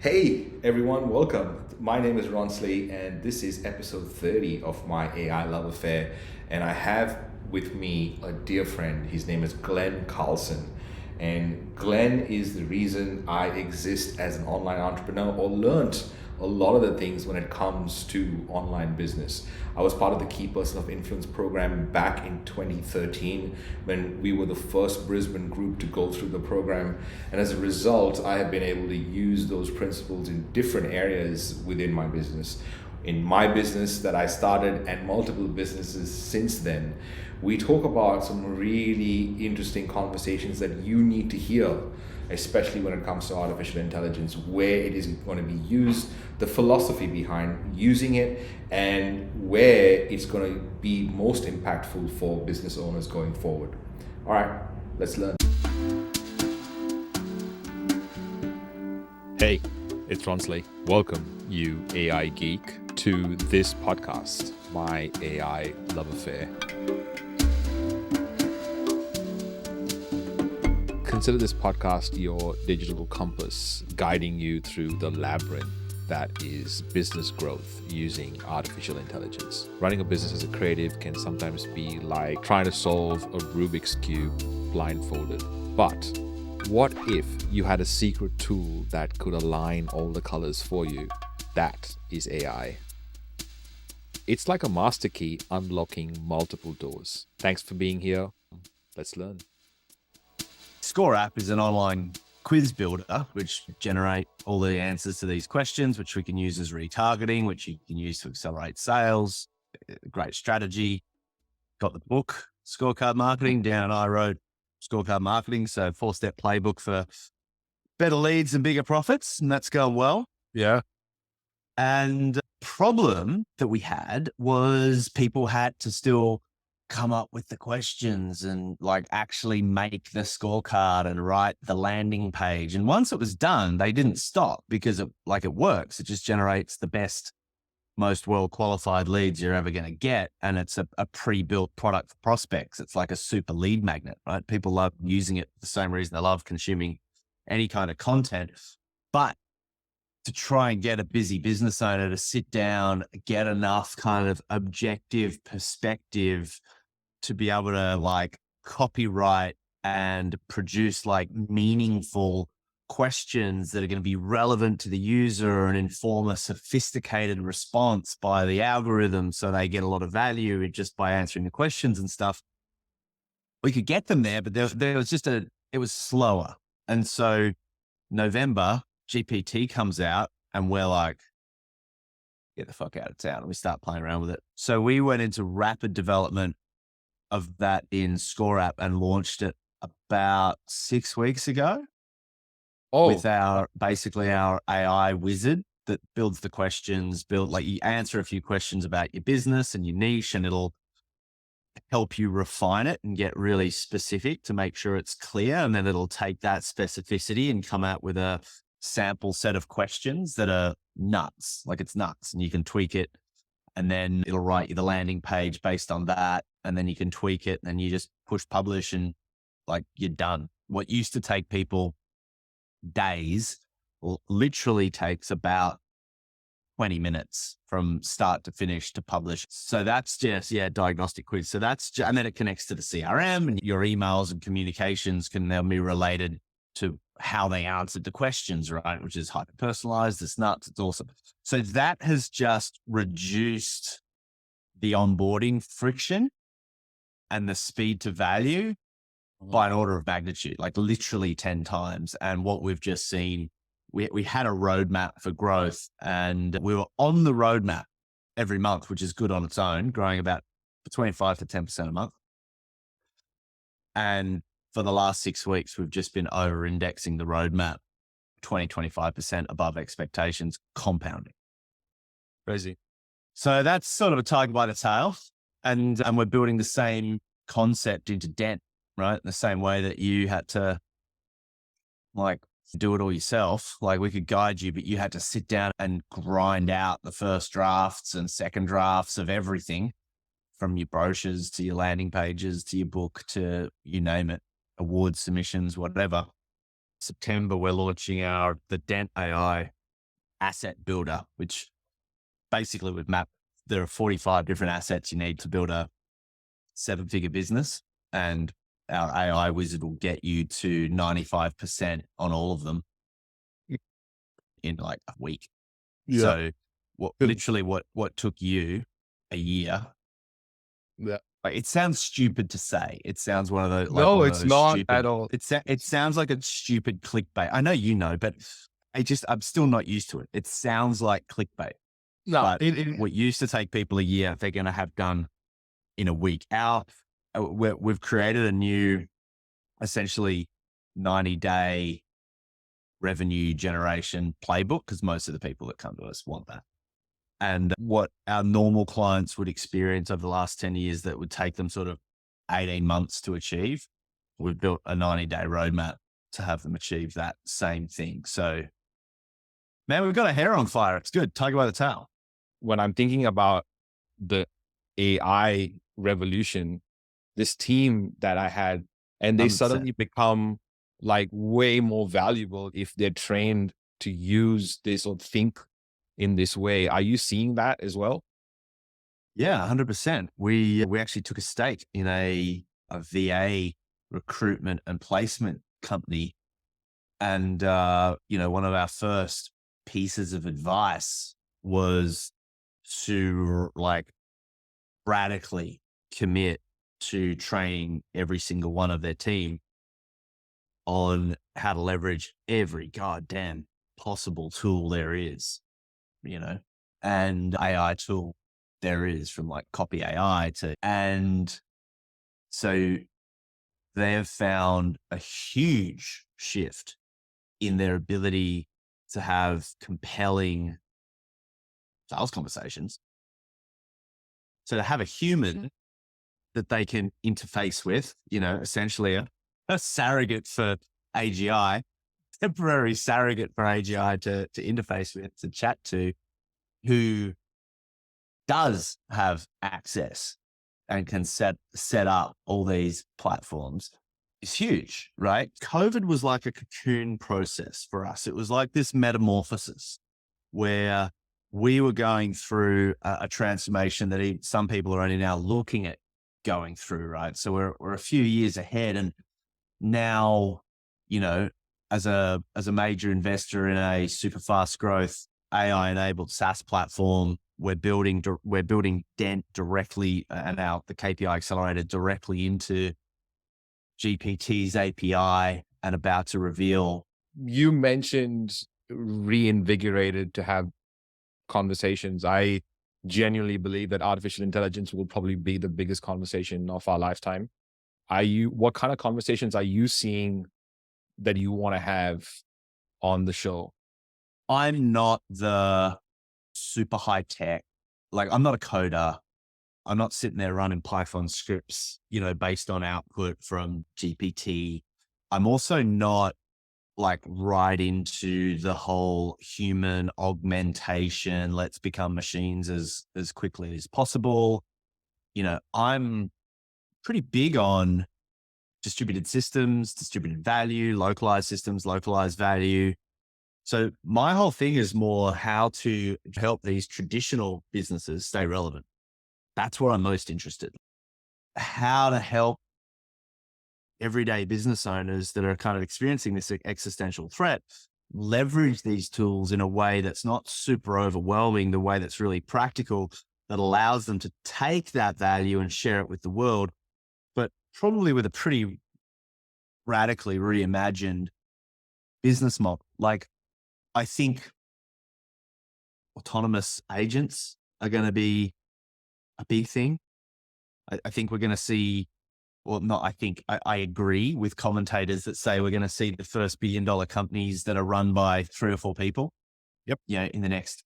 Hey everyone, welcome. My name is Ronsley and this is episode 30 of my AI love affair. And I have with me a dear friend. His name is Glen Carlson. And Glenn is the reason I exist as an online entrepreneur or learned a lot of the things when it comes to online business. I was part of the Key Person of Influence program back in 2013 when we were the first Brisbane group to go through the program. And as a result, I have been able to use those principles in different areas within my business. In my business that I started and multiple businesses since then, we talk about some really interesting conversations that you need to hear, especially when it comes to artificial intelligence, where it is going to be used, the philosophy behind using it, and where it's going to be most impactful for business owners going forward. All right, let's learn. Hey, it's Ronsley. Welcome, you AI geek, to this podcast, my AI love affair. Consider this podcast your digital compass, guiding you through the labyrinth that is business growth using artificial intelligence. Running a business as a creative can sometimes be like trying to solve a Rubik's Cube blindfolded. But what if you had a secret tool that could align all the colors for you? That is AI. It's like a master key unlocking multiple doors. Thanks for being here. Let's learn. Scoreapp is an online quiz builder, which generate all the answers to these questions, which we can use as retargeting, which you can use to accelerate sales. Great strategy. Got the book, Scorecard Marketing. Dan and I wrote Scorecard Marketing. So 4-step playbook for better leads and bigger profits. And that's going well. Yeah. And the problem that we had was people had to still come up with the questions and like actually make the scorecard and write the landing page. And once it was done, they didn't stop because it works. It just generates the best, most well-qualified leads you're ever going to get. And it's a pre-built product for prospects. It's like a super lead magnet, right? People love using it for the same reason they love consuming any kind of content. But to try and get a busy business owner to sit down, get enough kind of objective perspective to be able to like copyright and produce like meaningful questions that are going to be relevant to the user and inform a sophisticated response by the algorithm so they get a lot of value just by answering the questions and stuff. We could get them there, but there was just it was slower. And so November, GPT comes out and we're like, get the fuck out of town. And we start playing around with it. So we went into rapid development of that in Scoreapp and launched it about 6 weeks ago with our AI wizard that builds the questions, you answer a few questions about your business and your niche, and it'll help you refine it and get really specific to make sure it's clear. And then it'll take that specificity and come out with a sample set of questions that are nuts. Like it's nuts, and you can tweak it. And then it'll write you the landing page based on that. And then you can tweak it, and then you just push publish and like you're done. What used to take people days literally takes about 20 minutes from start to finish to publish. So that's just, diagnostic quiz. So and then it connects to the CRM, and your emails and communications can now be related to how they answered the questions, right? Which is hyper personalized. It's nuts. It's awesome. So that has just reduced the onboarding friction and the speed to value by an order of magnitude, like literally 10 times. And what we've just seen, we had a roadmap for growth, and we were on the roadmap every month, which is good on its own, growing about between 5 to 10% a month. And for the last 6 weeks, we've just been over indexing the roadmap 20-25% above expectations, compounding. Crazy. So that's sort of a tiger by the tail. And we're building the same concept into Dent, right? The same way that you had to like do it all yourself. Like we could guide you, but you had to sit down and grind out the first drafts and second drafts of everything, from your brochures to your landing pages to your book to you name it, award submissions, whatever. September, we're launching the Dent AI asset builder, which basically would map, there are 45 different assets you need to build a 7-figure business. And our AI wizard will get you to 95% on all of them in like a week. Yeah. So what took you a year? Yeah. Like, it sounds stupid to say. It sounds one of those. Like No, one of it's those not stupid, at all. It sounds like a stupid clickbait. I know you know, but I'm still not used to it. It sounds like clickbait. No, But what used to take people a year, they're going to have done in a week. We've created a new, essentially 90-day revenue generation playbook, because most of the people that come to us want that. And what our normal clients would experience over the last 10 years that would take them sort of 18 months to achieve, we've built a 90-day roadmap to have them achieve that same thing. So, man, we've got a hair on fire. It's good. Tiger by the tail. when I'm thinking about the AI revolution, this team that I had, and they 100%. suddenly become like way more valuable if they're trained to use this or think in this way. Are you seeing that as well? Yeah, 100%. We actually took a stake in a VA recruitment and placement company. And, one of our first pieces of advice was to like radically commit to training every single one of their team on how to leverage every goddamn possible tool there is, and AI tool there is, from like copy AI and so they have found a huge shift in their ability to have compelling sales conversations. So to have a human that they can interface with, essentially a surrogate for AGI, temporary surrogate for AGI to interface with, to chat to, who does have access and can set up all these platforms, is huge, right? COVID was like a cocoon process for us. It was like this metamorphosis where we were going through a transformation that some people are only now looking at going through, right? So we're a few years ahead, and now, as a major investor in a super fast growth AI enabled SaaS platform, we're building Dent directly, and the KPI accelerator directly into GPT's API, and about to reveal. You mentioned reinvigorated to have conversations. I genuinely believe that artificial intelligence will probably be the biggest conversation of our lifetime. What kind of conversations are you seeing that you want to have on the show? I'm not the super high tech, like I'm not a coder. I'm not sitting there running Python scripts, based on output from GPT. I'm also not like right into the whole human augmentation. Let's become machines as quickly as possible. I'm pretty big on distributed systems, distributed value, localized systems, localized value. So my whole thing is more how to help these traditional businesses stay relevant. That's where I'm most interested. How to help everyday business owners that are kind of experiencing this existential threat leverage these tools in a way that's not super overwhelming, the way that's really practical, that allows them to take that value and share it with the world, but probably with a pretty radically reimagined business model. Like, I think autonomous agents are going to be a big thing. I think we're going to see, I agree with commentators that say we're going to see the first $1 billion companies that are run by 3 or 4 people. Yep. In the next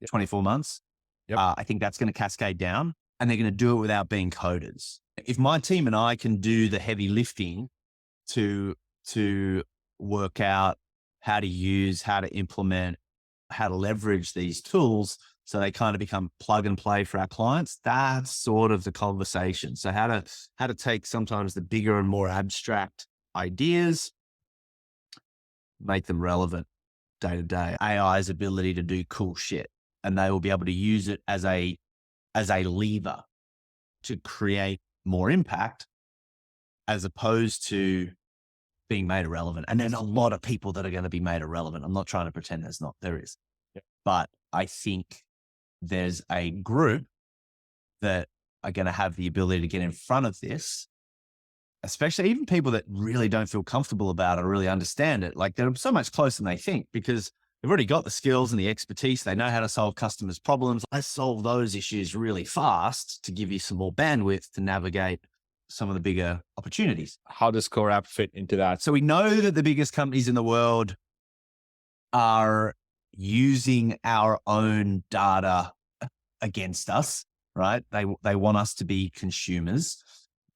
24 months. Yep. I think that's going to cascade down, and they're going to do it without being coders. If my team and I can do the heavy lifting to work out how to use, how to implement, how to leverage these tools so they kind of become plug and play for our clients, that's sort of the conversation. So how to take sometimes the bigger and more abstract ideas, make them relevant day to day. AI's ability to do cool shit, and they will be able to use it as a lever to create more impact as opposed to being made irrelevant. And there's a lot of people that are going to be made irrelevant. I'm not trying to pretend there's not, there is. Yeah. But I think there's a group that are going to have the ability to get in front of this, especially even people that really don't feel comfortable about it or really understand it. Like they're so much closer than they think because they've already got the skills and the expertise. They know how to solve customers' problems. Let's solve those issues really fast to give you some more bandwidth to navigate some of the bigger opportunities. How does Scoreapp fit into that? So we know that the biggest companies in the world are using our own data against us, right? They want us to be consumers.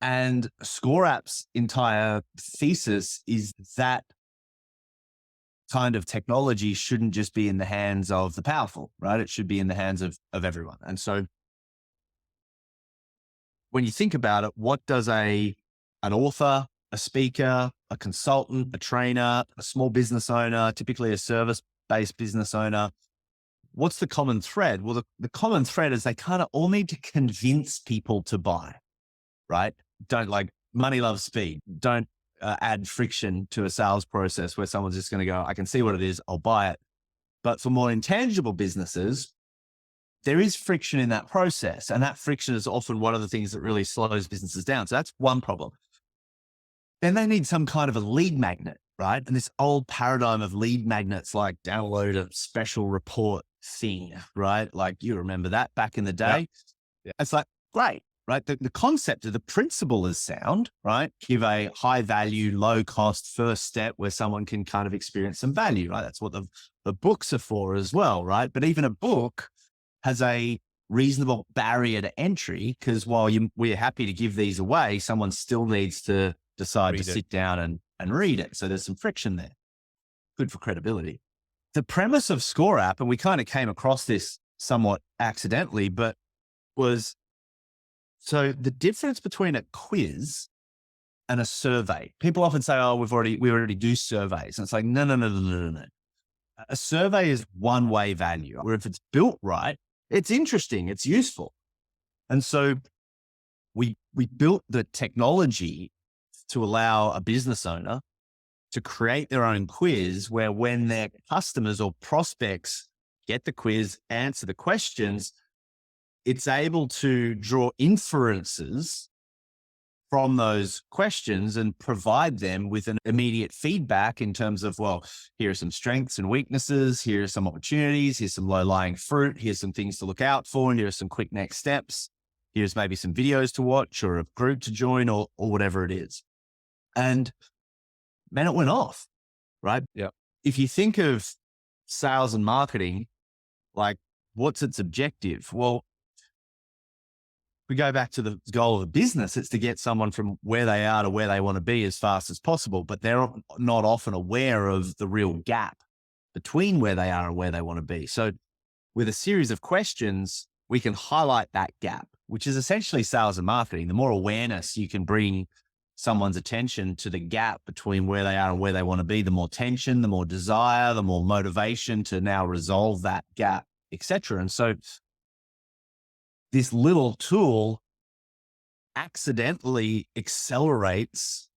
And Scoreapp's entire thesis is that kind of technology shouldn't just be in the hands of the powerful, right? It should be in the hands of everyone. And so when you think about it, what does an author, a speaker, a consultant, a trainer, a small business owner, typically a service-based business owner, what's the common thread? Well, the common thread is they kind of all need to convince people to buy, right? Don't like money loves speed. Don't add friction to a sales process where someone's just going to go, I can see what it is, I'll buy it. But for more intangible businesses, there is friction in that process. And that friction is often one of the things that really slows businesses down. So that's one problem. Then they need some kind of a lead magnet, right? And this old paradigm of lead magnets, like download a special report thing, right? Like you remember that back in the day. Yeah. It's like, great, right? The concept of the principle is sound, right? Give a high value, low cost first step where someone can kind of experience some value, right? That's what the books are for as well, right? But even a book has a reasonable barrier to entry because while we're happy to give these away, someone still needs to decide to sit down and read it. So there's some friction there. Good for credibility. The premise of Scoreapp, and we kind of came across this somewhat accidentally, but was so the difference between a quiz and a survey. People often say, oh, we already do surveys. And it's like, no. A survey is one-way value, where if it's built right, it's interesting, it's useful. And so we built the technology to allow a business owner to create their own quiz where when their customers or prospects get the quiz, answer the questions, it's able to draw inferences from those questions and provide them with an immediate feedback in terms of, well, here are some strengths and weaknesses. Here are some opportunities. Here's some low-lying fruit. Here's some things to look out for. And here are some quick next steps. Here's maybe some videos to watch or a group to join or whatever it is. And man, it went off, right? Yeah. If you think of sales and marketing, like what's its objective? Well, we go back to the goal of a business, it's to get someone from where they are to where they want to be as fast as possible, but they're not often aware of the real gap between where they are and where they want to be. So with a series of questions, we can highlight that gap, which is essentially sales and marketing. The more awareness you can bring someone's attention to the gap between where they are and where they want to be, the more tension, the more desire, the more motivation to now resolve that gap, etc. And so this little tool accidentally accelerates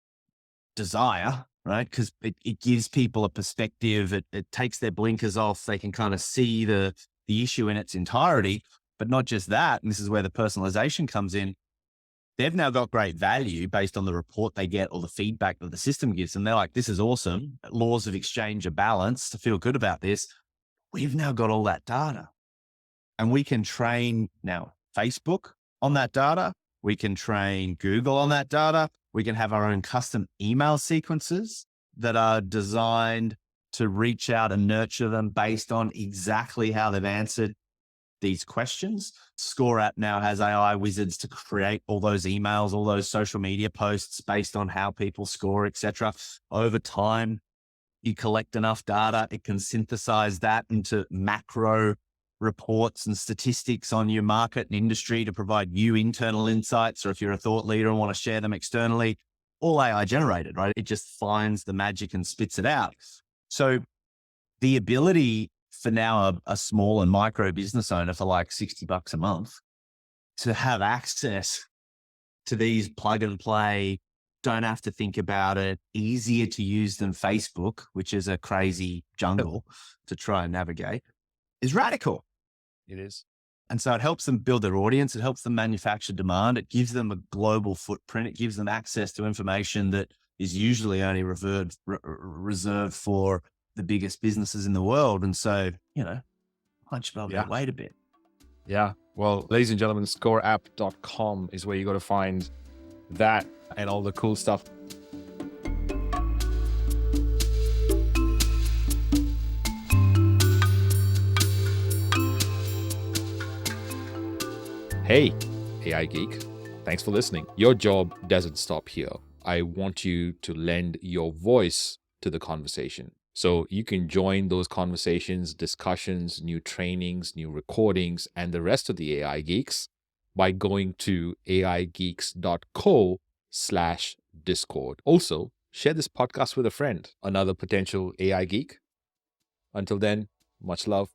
desire, right? Because it gives people a perspective. It takes their blinkers off. They can kind of see the issue in its entirety, but not just that. And this is where the personalization comes in. They've now got great value based on the report they get or the feedback that the system gives them. They're like, this is awesome. Laws of exchange are balanced to feel good about this. We've now got all that data and we can train now Facebook on that data. We can train Google on that data. We can have our own custom email sequences that are designed to reach out and nurture them based on exactly how they've answered these questions. Scoreapp now has AI wizards to create all those emails, all those social media posts based on how people score, etc. Over time, you collect enough data, it can synthesize that into macro reports and statistics on your market and industry to provide you internal insights, or if you're a thought leader and want to share them externally, all AI generated, right? It just finds the magic and spits it out. So the ability for now a small and micro business owner for like $60 a month to have access to these plug and play, don't have to think about it, easier to use than Facebook, which is a crazy jungle to try and navigate, is radical. It is. And so it helps them build their audience. It helps them manufacture demand. It gives them a global footprint. It gives them access to information that is usually only reserved for the biggest businesses in the world. And so, punch above their weight a bit. Yeah. Well, ladies and gentlemen, scoreapp.com is where you got to find that and all the cool stuff. Hey, AI Geek. Thanks for listening. Your job doesn't stop here. I want you to lend your voice to the conversation. So you can join those conversations, discussions, new trainings, new recordings, and the rest of the AI Geeks by going to aigeeks.co/Discord. Also, share this podcast with a friend, another potential AI Geek. Until then, much love.